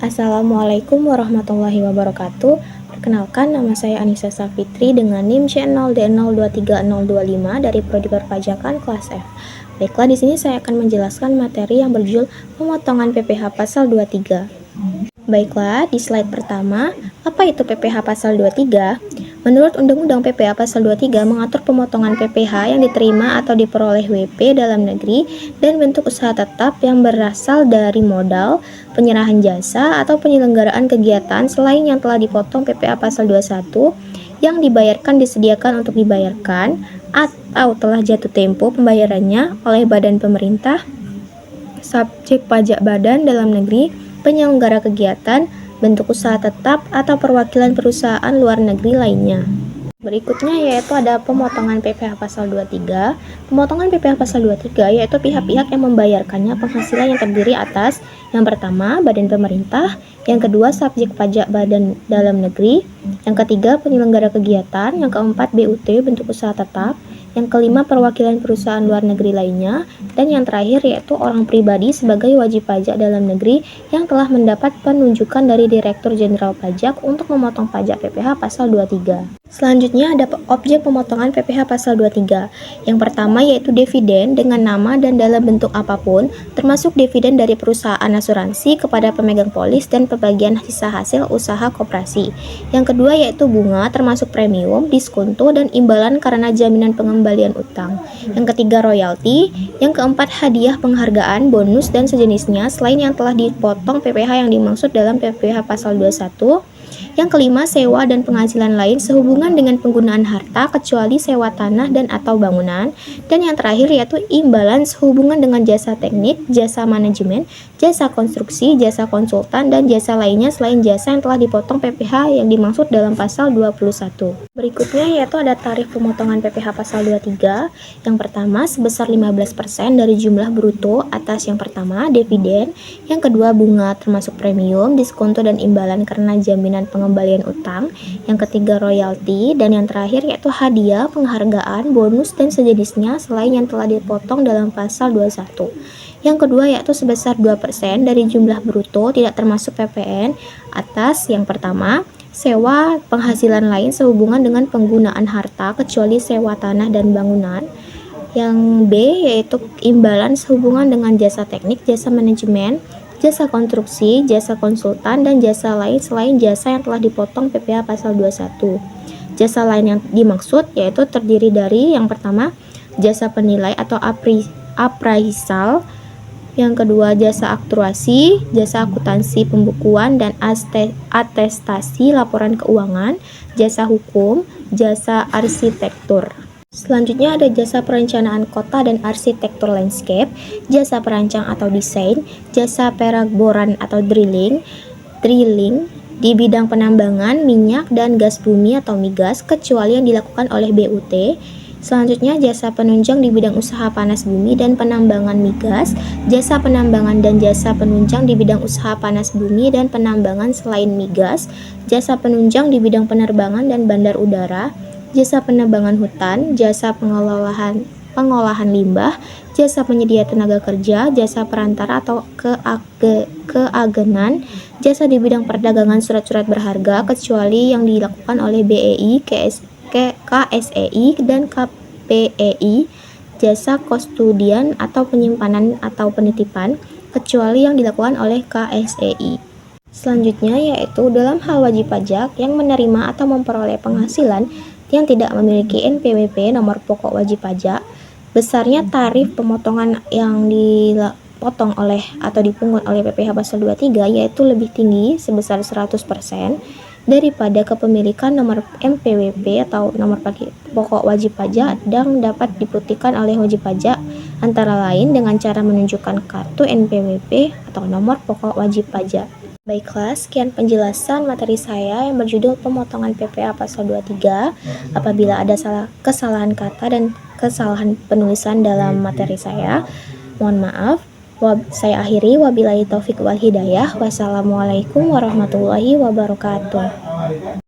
Assalamualaikum warahmatullahi wabarakatuh. Perkenalkan, nama saya Anissa Safitri dengan NIM C0D023025 dari Prodi Perpajakan kelas F. Baiklah, di sini saya akan menjelaskan materi yang berjudul pemotongan PPh pasal 23. Baiklah, di slide pertama, apa itu PPh pasal 23? Menurut Undang-Undang PPh pasal 23 mengatur pemotongan PPh yang diterima atau diperoleh WP dalam negeri dan bentuk usaha tetap yang berasal dari modal, penyerahan jasa, atau penyelenggaraan kegiatan selain yang telah dipotong PPh pasal 21 yang dibayarkan disediakan untuk dibayarkan atau telah jatuh tempo pembayarannya oleh badan pemerintah, subjek pajak badan dalam negeri, penyelenggara kegiatan, bentuk usaha tetap, atau perwakilan perusahaan luar negeri lainnya. Berikutnya yaitu ada pemotongan PPh pasal 23. Pemotongan PPh pasal 23 yaitu pihak-pihak yang membayarkannya penghasilan yang terdiri atas yang pertama, badan pemerintah, yang kedua, subjek pajak badan dalam negeri, yang ketiga, penyelenggara kegiatan, yang keempat, BUT bentuk usaha tetap, yang kelima, perwakilan perusahaan luar negeri lainnya, dan yang terakhir yaitu orang pribadi sebagai wajib pajak dalam negeri yang telah mendapat penunjukan dari Direktur Jenderal Pajak untuk memotong pajak PPh pasal 23. Selanjutnya ada objek pemotongan PPh pasal 23. Yang pertama yaitu dividen dengan nama dan dalam bentuk apapun, termasuk dividen dari perusahaan asuransi kepada pemegang polis dan pembagian sisa hasil usaha koperasi. Yang kedua yaitu bunga termasuk premium, diskonto, dan imbalan karena jaminan pengembalian utang. Yang ketiga royalti. Yang keempat hadiah, penghargaan, bonus, dan sejenisnya selain yang telah dipotong PPh yang dimaksud dalam PPh pasal 21. Yang kelima, sewa dan penghasilan lain sehubungan dengan penggunaan harta kecuali sewa tanah dan atau bangunan. Dan yang terakhir yaitu imbalan sehubungan dengan jasa teknik, jasa manajemen, jasa konstruksi, jasa konsultan, dan jasa lainnya selain jasa yang telah dipotong PPh yang dimaksud dalam pasal 21. Berikutnya yaitu ada tarif pemotongan PPh pasal 23. Yang pertama sebesar 15% dari jumlah bruto atas yang pertama dividen, yang kedua bunga termasuk premium, diskonto, dan imbalan karena jaminan pengembalian utang, yang ketiga royalti, dan yang terakhir yaitu hadiah, penghargaan, bonus, dan sejenisnya selain yang telah dipotong dalam pasal 21. Yang kedua yaitu sebesar 2% dari jumlah bruto tidak termasuk PPN atas yang pertama, sewa penghasilan lain sehubungan dengan penggunaan harta kecuali sewa tanah dan bangunan. Yang B yaitu imbalan sehubungan dengan jasa teknik, jasa manajemen, jasa konstruksi, jasa konsultan, dan jasa lain selain jasa yang telah dipotong PPh pasal 21. Jasa lain yang dimaksud yaitu terdiri dari yang pertama, jasa penilai atau appraisal, yang kedua jasa aktuasi, jasa akuntansi pembukuan dan atestasi laporan keuangan, jasa hukum, jasa arsitektur. Selanjutnya ada jasa perencanaan kota dan arsitektur landscape, jasa perancang atau desain, jasa perak-boran atau drilling di bidang penambangan, minyak, dan gas bumi atau migas kecuali yang dilakukan oleh BUT. Selanjutnya jasa penunjang di bidang usaha panas bumi dan penambangan migas, jasa penambangan dan jasa penunjang di bidang usaha panas bumi dan penambangan selain migas, jasa penunjang di bidang penerbangan dan bandar udara, jasa penebangan hutan, jasa pengolahan limbah, jasa penyedia tenaga kerja, jasa perantara atau keagenan, jasa di bidang perdagangan surat-surat berharga kecuali yang dilakukan oleh BEI, KSEI, dan KPEI, jasa kustodian atau penyimpanan atau penitipan kecuali yang dilakukan oleh KSEI. Selanjutnya yaitu dalam hal wajib pajak yang menerima atau memperoleh penghasilan yang tidak memiliki NPWP nomor pokok wajib pajak, besarnya tarif pemotongan yang dipotong oleh atau dipungut oleh PPh pasal 23 yaitu lebih tinggi sebesar 100% daripada kepemilikan nomor NPWP atau nomor pokok wajib pajak dan dapat dibuktikan oleh wajib pajak antara lain dengan cara menunjukkan kartu NPWP atau nomor pokok wajib pajak. Baiklah, sekian penjelasan materi saya yang berjudul pemotongan PPh pasal 23. Apabila ada kesalahan kata dan kesalahan penulisan dalam materi saya, mohon maaf. Saya akhiri, wabillahi taufik wal hidayah. Wassalamualaikum warahmatullahi wabarakatuh.